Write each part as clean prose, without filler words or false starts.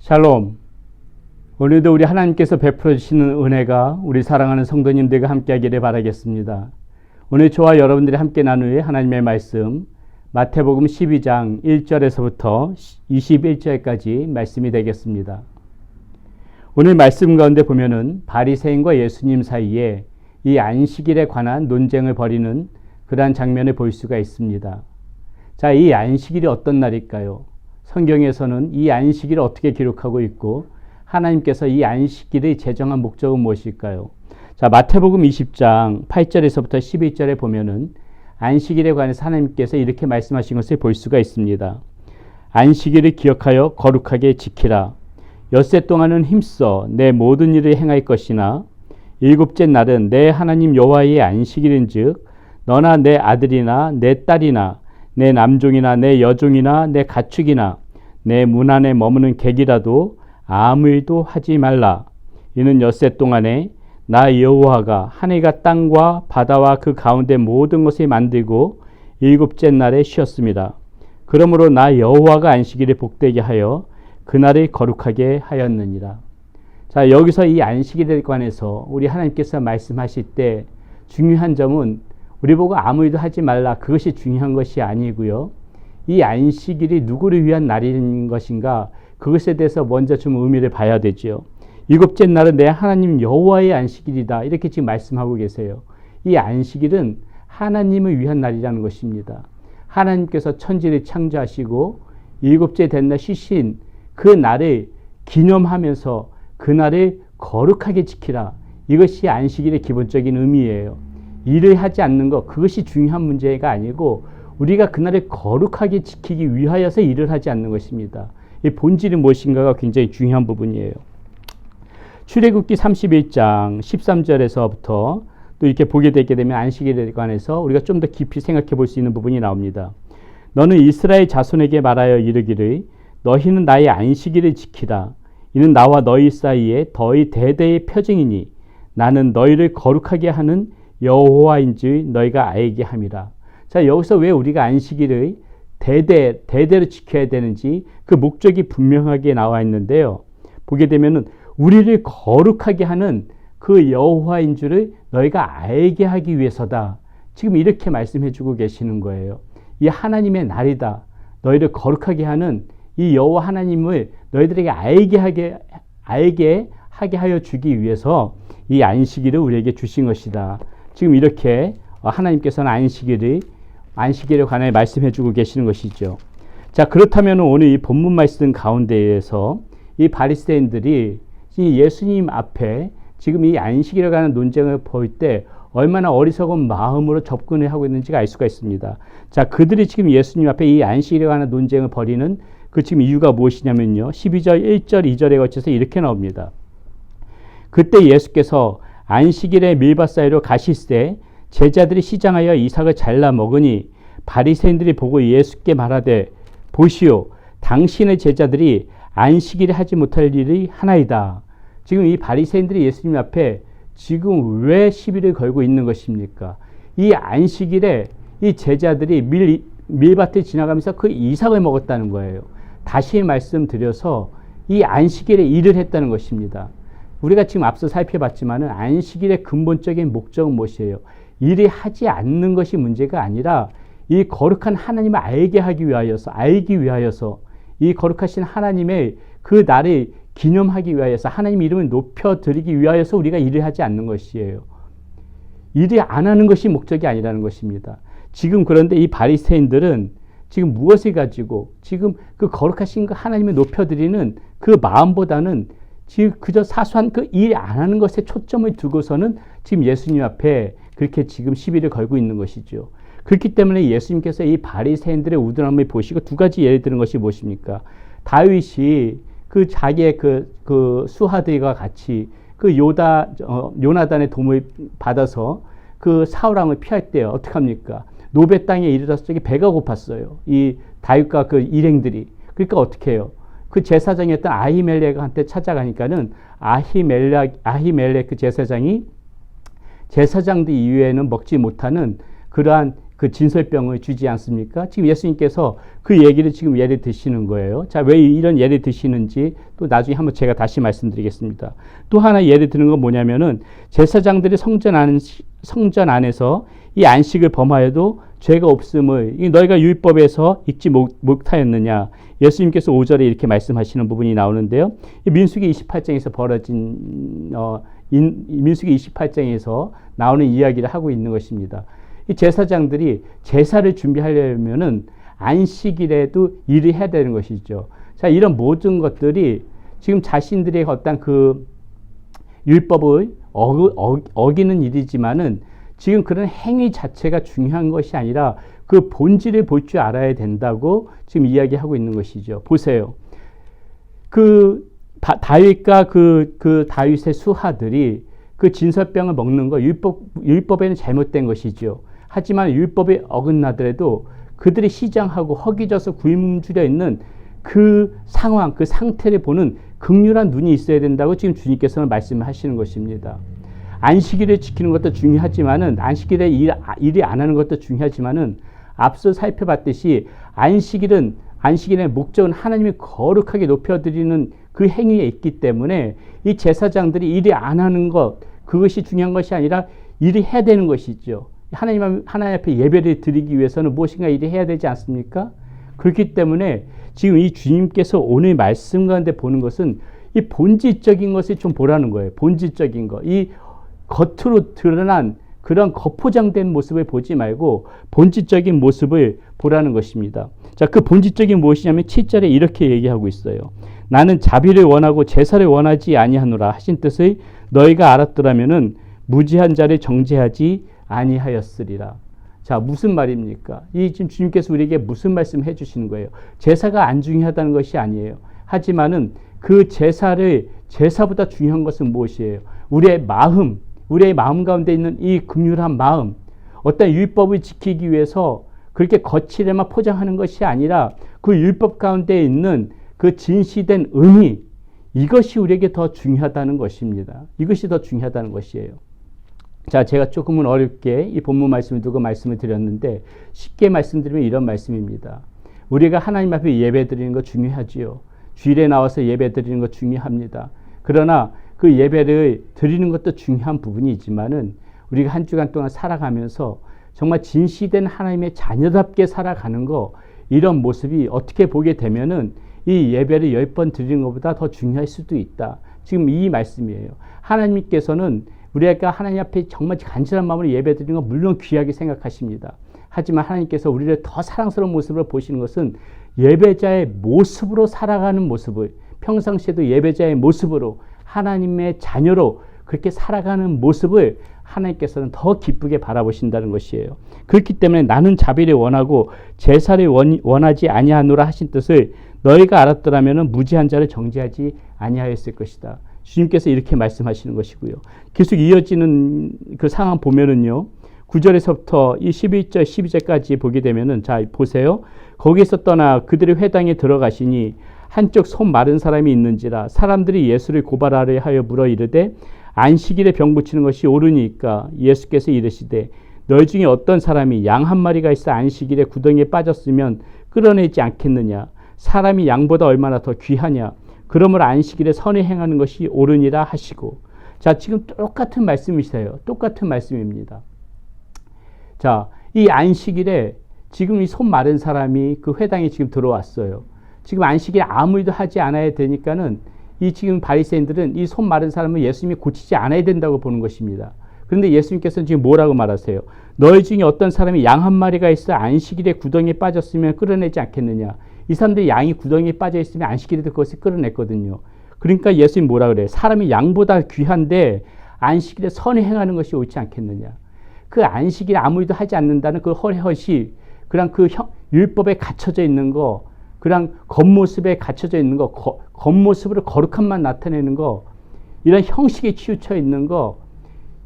샬롬. 오늘도 우리 하나님께서 베풀어 주시는 은혜가 우리 사랑하는 성도님들과 함께하기를 바라겠습니다. 오늘 저와 여러분들이 함께 나눌 하나님의 말씀 마태복음 12장 1절에서부터 21절까지 말씀이 되겠습니다. 오늘 말씀 가운데 보면은 바리새인과 예수님 사이에 이 안식일에 관한 논쟁을 벌이는 그러한 장면을 볼 수가 있습니다. 자, 이 안식일이 어떤 날일까요? 성경에서는 이 안식일을 어떻게 기록하고 있고 하나님께서 이 안식일의 제정한 목적은 무엇일까요? 자, 마태복음 20장 8절에서부터 11절에 보면은 안식일에 관해서 하나님께서 이렇게 말씀하신 것을 볼 수가 있습니다. 안식일을 기억하여 거룩하게 지키라. 엿새 동안은 힘써 내 모든 일을 행할 것이나 일곱째 날은 내 하나님 여호와의 안식일인즉 너나 내 아들이나 내 딸이나 내 남종이나 내 여종이나 내 가축이나 내 문 안에 머무는 객이라도 아무 일도 하지 말라. 이는 엿새 동안에 나 여호와가 하늘과 땅과 바다와 그 가운데 모든 것을 만들고 일곱째 날에 쉬었습니다. 그러므로 나 여호와가 안식일을 복되게 하여 그날을 거룩하게 하였느니라. 자, 여기서 이 안식일에 관해서 우리 하나님께서 말씀하실 때 중요한 점은 우리 보고 아무 일도 하지 말라, 그것이 중요한 것이 아니고요. 이 안식일이 누구를 위한 날인 것인가, 그것에 대해서 먼저 좀 의미를 봐야 되죠. 일곱째 날은 내 하나님 여호와의 안식일이다, 이렇게 지금 말씀하고 계세요. 이 안식일은 하나님을 위한 날이라는 것입니다. 하나님께서 천지를 창조하시고 일곱째 된 날 쉬신 그 날을 기념하면서 그 날을 거룩하게 지키라. 이것이 안식일의 기본적인 의미예요. 일을 하지 않는 것, 그것이 중요한 문제가 아니고 우리가 그날을 거룩하게 지키기 위하여서 일을 하지 않는 것입니다. 이 본질이 무엇인가가 굉장히 중요한 부분이에요. 출애굽기 31장 13절에서부터 또 이렇게 보게 되게 되면 안식일에 관해서 우리가 좀 더 깊이 생각해 볼 수 있는 부분이 나옵니다. 너는 이스라엘 자손에게 말하여 이르기를 너희는 나의 안식일을 지키라. 이는 나와 너희 사이에 너희 대대의 표징이니 나는 너희를 거룩하게 하는 여호와인 줄 너희가 알게 함이라. 자, 여기서 왜 우리가 안식일을 대대로 지켜야 되는지 그 목적이 분명하게 나와 있는데요. 보게 되면은 우리를 거룩하게 하는 그 여호와인 줄을 너희가 알게 하기 위해서다. 지금 이렇게 말씀해 주고 계시는 거예요. 이 하나님의 날이다. 너희를 거룩하게 하는 이 여호와 하나님을 너희들에게 알게 하게 하여 주기 위해서 이 안식일을 우리에게 주신 것이다. 지금 이렇게 하나님께서는 안식일에 관해 말씀해 주고 계시는 것이죠. 자, 그렇다면 오늘 이 본문 말씀 가운데에서 이 바리새인들이 이 예수님 앞에 지금 이 안식일에 관한 논쟁을 볼 때 얼마나 어리석은 마음으로 접근을 하고 있는지가 알 수가 있습니다. 자, 그들이 지금 예수님 앞에 이 안식일에 관한 논쟁을 벌이는 그 지금 이유가 무엇이냐면요. 12절, 1절, 2절에 거쳐서 이렇게 나옵니다. 그때 예수께서 안식일에 밀밭 사이로 가실새 제자들이 시장하여 이삭을 잘라 먹으니 바리새인들이 보고 예수께 말하되 보시오, 당신의 제자들이 안식일에 하지 못할 일이 하나이다. 지금 이 바리새인들이 예수님 앞에 지금 왜 시비를 걸고 있는 것입니까? 이 안식일에 이 제자들이 밀밭을 지나가면서 그 이삭을 먹었다는 거예요. 다시 말씀드려서 이 안식일에 일을 했다는 것입니다. 우리가 지금 앞서 살펴봤지만은 안식일의 근본적인 목적은 무엇이에요? 일을 하지 않는 것이 문제가 아니라 이 거룩한 하나님을 알게 위하여서 이 거룩하신 하나님의 그 날을 기념하기 위하여서 하나님 이름을 높여드리기 위하여서 우리가 일을 하지 않는 것이에요. 일을 안 하는 것이 목적이 아니라는 것입니다. 지금 그런데 이 바리새인들은 지금 무엇을 가지고 지금 그 거룩하신 그 하나님을 높여드리는 그 마음보다는 지금 그저 사소한 그 일 안 하는 것에 초점을 두고서는 지금 예수님 앞에 그렇게 지금 시비를 걸고 있는 것이죠. 그렇기 때문에 예수님께서 이 바리새인들의 우둔함을 보시고 두 가지 예를 드는 것이 무엇입니까? 다윗이 그 자기의 그 수하들과 같이 그 요나단의 도움을 받아서 그 사울 왕을 피할 때 어떻게 합니까? 노베 땅에 이르렀을 때 배가 고팠어요. 이 다윗과 그 일행들이. 그러니까 어떻게 해요? 그 제사장이었던 아히멜렉한테 찾아가니까는 아히멜렉 그 제사장이 제사장들 이외에는 먹지 못하는 그러한 그 진설병을 주지 않습니까? 지금 예수님께서 그 얘기를 지금 예를 드시는 거예요. 자, 왜 이런 예를 드시는지 또 나중에 한번 제가 다시 말씀드리겠습니다. 또 하나 예를 드는 건 뭐냐면은 제사장들이 성전 안에서 이 안식을 범하여도 죄가 없음을 너희가 율법에서 읽지 못하였느냐. 예수님께서 5절에 이렇게 말씀하시는 부분이 나오는데요. 민수기 28장에서 벌어진 민수기 28장에서 나오는 이야기를 하고 있는 것입니다. 이 제사장들이 제사를 준비하려면은 안식일에도 일을 해야 되는 것이죠. 자, 이런 모든 것들이 지금 자신들의 어떤 그 율법을 어기는 일이지만은 지금 그런 행위 자체가 중요한 것이 아니라 그 본질을 볼 줄 알아야 된다고 지금 이야기하고 있는 것이죠. 보세요. 다윗과 그 다윗의 수하들이 그 진설병을 먹는 거 율법에는 잘못된 것이죠. 하지만 율법에 어긋나더라도 그들이 시장하고 허기져서 굶주려 있는 그 상황, 그 상태를 보는 극률한 눈이 있어야 된다고 지금 주님께서는 말씀하시는 것입니다. 안식일을 지키는 것도 중요하지만은 안식일에 일이 안 하는 것도 중요하지만은 앞서 살펴봤듯이 안식일의 목적은 하나님이 거룩하게 높여드리는 그 행위에 있기 때문에 이 제사장들이 일이 안 하는 것 그것이 중요한 것이 아니라 일이 해야 되는 것이죠. 하나님 앞에 예배를 드리기 위해서는 무엇인가 일이 해야 되지 않습니까? 그렇기 때문에 지금 이 주님께서 오늘 말씀 가운데 보는 것은 이 본질적인 것을 좀 보라는 거예요. 본질적인 것. 이 겉으로 드러난 그런 겉포장된 모습을 보지 말고 본질적인 모습을 보라는 것입니다. 자, 그 본질적인 무엇이냐면 7절에 이렇게 얘기하고 있어요. 나는 자비를 원하고 제사를 원하지 아니하노라 하신 뜻을 너희가 알았더라면은 무지한 자를 정죄하지 아니하였으리라. 자, 무슨 말입니까? 이 지금 주님께서 우리에게 무슨 말씀 해주시는 거예요? 제사가 안 중요하다는 것이 아니에요. 하지만은 그 제사보다 중요한 것은 무엇이에요? 우리의 마음 가운데 있는 이 긍휼한 마음, 어떤 율법을 지키기 위해서 그렇게 거칠에만 포장하는 것이 아니라 그 율법 가운데 있는 그 진실된 의미, 이것이 우리에게 더 중요하다는 것입니다. 이것이 더 중요하다는 것이에요. 자, 제가 조금은 어렵게 이 본문 말씀을 두고 말씀을 드렸는데 쉽게 말씀드리면 이런 말씀입니다. 우리가 하나님 앞에 예배 드리는 거 중요하지요. 주일에 나와서 예배 드리는 거 중요합니다. 그러나 그 예배를 드리는 것도 중요한 부분이지만은 우리가 한 주간 동안 살아가면서 정말 진실된 하나님의 자녀답게 살아가는 거, 이런 모습이 어떻게 보게 되면은 이 예배를 10번 드리는 것보다 더 중요할 수도 있다. 지금 이 말씀이에요. 하나님께서는 우리가 하나님 앞에 정말 간절한 마음으로 예배 드리는 건 물론 귀하게 생각하십니다. 하지만 하나님께서 우리를 더 사랑스러운 모습으로 보시는 것은 예배자의 모습으로 살아가는 모습을, 평상시에도 예배자의 모습으로 하나님의 자녀로 그렇게 살아가는 모습을 하나님께서는 더 기쁘게 바라보신다는 것이에요. 그렇기 때문에 나는 자비를 원하고 제사를 원하지 아니하노라 하신 뜻을 너희가 알았더라면 무지한 자를 정죄하지 아니하였을 것이다. 주님께서 이렇게 말씀하시는 것이고요. 계속 이어지는 그 상황 보면은요. 9절에서부터 이 11절, 12절까지 보게 되면은, 자, 보세요. 거기서 떠나 그들의 회당에 들어가시니 한쪽 손 마른 사람이 있는지라 사람들이 예수를 고발하려 하여 물어 이르되 안식일에 병 고치는 것이 옳으니까 예수께서 이르시되 너희 중에 어떤 사람이 양 한 마리가 있어 안식일에 구덩이에 빠졌으면 끌어내지 않겠느냐. 사람이 양보다 얼마나 더 귀하냐. 그러므로 안식일에 선을 행하는 것이 옳으니라 하시고. 자, 지금 똑같은 말씀이세요. 똑같은 말씀입니다. 자, 이 안식일에 지금 이 손 마른 사람이 그 회당에 지금 들어왔어요. 지금 안식일에 아무 일도 하지 않아야 되니까는 이 지금 바리새인들은 이 손 마른 사람을 예수님이 고치지 않아야 된다고 보는 것입니다. 그런데 예수님께서는 지금 뭐라고 말하세요? 너희 중에 어떤 사람이 양 한 마리가 있어 안식일에 구덩이에 빠졌으면 끌어내지 않겠느냐. 이 사람들이 양이 구덩이에 빠져 있으면 안식일에도 그것을 끌어냈거든요. 그러니까 예수님 뭐라 그래요? 사람이 양보다 귀한데 안식일에 선을 행하는 것이 옳지 않겠느냐. 그 안식일에 아무 일도 하지 않는다는 그 허례허시, 그냥 그 율법에 갇혀져 있는 거, 그냥 겉모습에 갇혀져 있는 거, 겉모습으로 거룩함만 나타내는 거, 이런 형식에 치우쳐 있는 거,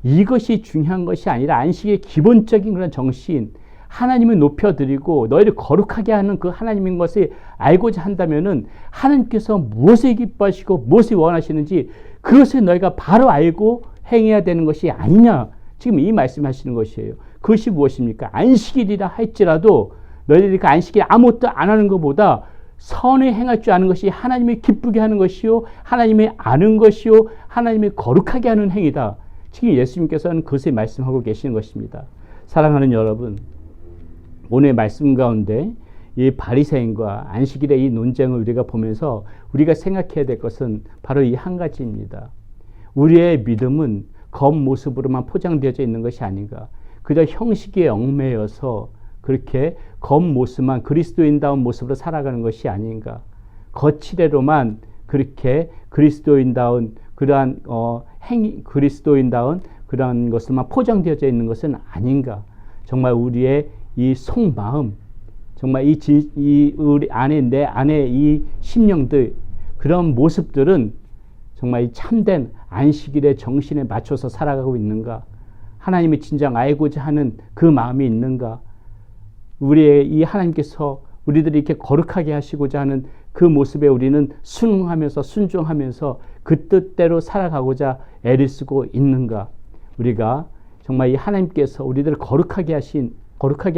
이것이 중요한 것이 아니라 안식의 기본적인 그런 정신, 하나님을 높여드리고 너희를 거룩하게 하는 그 하나님인 것을 알고자 한다면은 하나님께서 무엇을 기뻐하시고 무엇을 원하시는지 그것을 너희가 바로 알고 행해야 되는 것이 아니냐. 지금 이 말씀하시는 것이에요. 그것이 무엇입니까? 안식일이라 할지라도 너희들이 그 안식일 아무것도 안 하는 것보다 선을 행할 줄 아는 것이 하나님을 기쁘게 하는 것이요, 하나님을 아는 것이요, 하나님을 거룩하게 하는 행위다. 지금 예수님께서는 그것을 말씀하고 계시는 것입니다. 사랑하는 여러분, 오늘 말씀 가운데 이 바리새인과 안식일의 이 논쟁을 우리가 보면서 우리가 생각해야 될 것은 바로 이 한 가지입니다. 우리의 믿음은 겉모습으로만 포장되어져 있는 것이 아닌가. 그저 형식에 얽매여서 그렇게 겉모습만 그리스도인다운 모습으로 살아가는 것이 아닌가. 거칠애로만 그렇게 그리스도인다운 그러한 그리스도인다운 그러한 것들만 포장되어져 있는 것은 아닌가. 정말 우리의 이 속마음, 정말 우리 안에 내 안에 이 심령들 그런 모습들은 정말 이 참된 안식일의 정신에 맞춰서 살아가고 있는가? 하나님을 진정 알고자 하는 그 마음이 있는가? 우리의 이 하나님께서 우리들이 이렇게 거룩하게 하시고자 하는 그 모습에 우리는 순응하면서 순종하면서 그 뜻대로 살아가고자 애를 쓰고 있는가? 우리가 정말 이 하나님께서 우리들을 거룩하게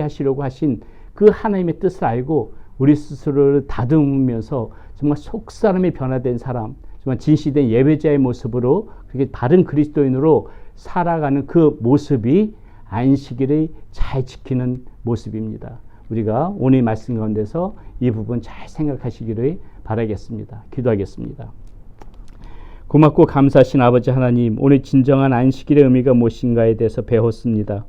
하시려고 하신 그 하나님의 뜻을 알고 우리 스스로를 다듬으면서 정말 속사람이 변화된 사람, 정말 진실된 예배자의 모습으로 그렇게 바른 그리스도인으로 살아가는 그 모습이 안식일을 잘 지키는 모습입니다. 우리가 오늘 말씀 가운데서 이 부분 잘 생각하시기를 바라겠습니다. 기도하겠습니다. 고맙고 감사하신 아버지 하나님, 오늘 진정한 안식일의 의미가 무엇인가에 대해서 배웠습니다.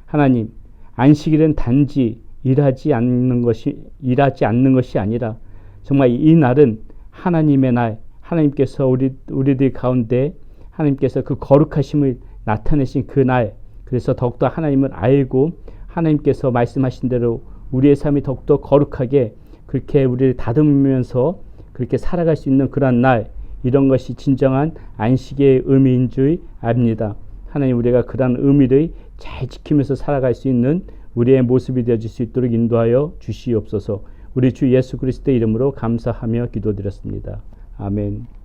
하나님, 안식일은 단지 일하지 않는 것이 아니라 정말 이 날은 하나님의 날, 하나님께서 우리들 가운데 하나님께서 그 거룩하심을 나타내신 그 날, 그래서 더욱더 하나님을 알고 하나님께서 말씀하신 대로 우리의 삶이 더욱더 거룩하게 그렇게 우리를 다듬으면서 그렇게 살아갈 수 있는 그런 날, 이런 것이 진정한 안식의 의미인 줄 압니다. 하나님, 우리가 그런 의미를 잘 지키면서 살아갈 수 있는 우리의 모습이 되어질 수 있도록 인도하여 주시옵소서. 우리 주 예수 그리스도의 이름으로 감사하며 기도드렸습니다. 아멘.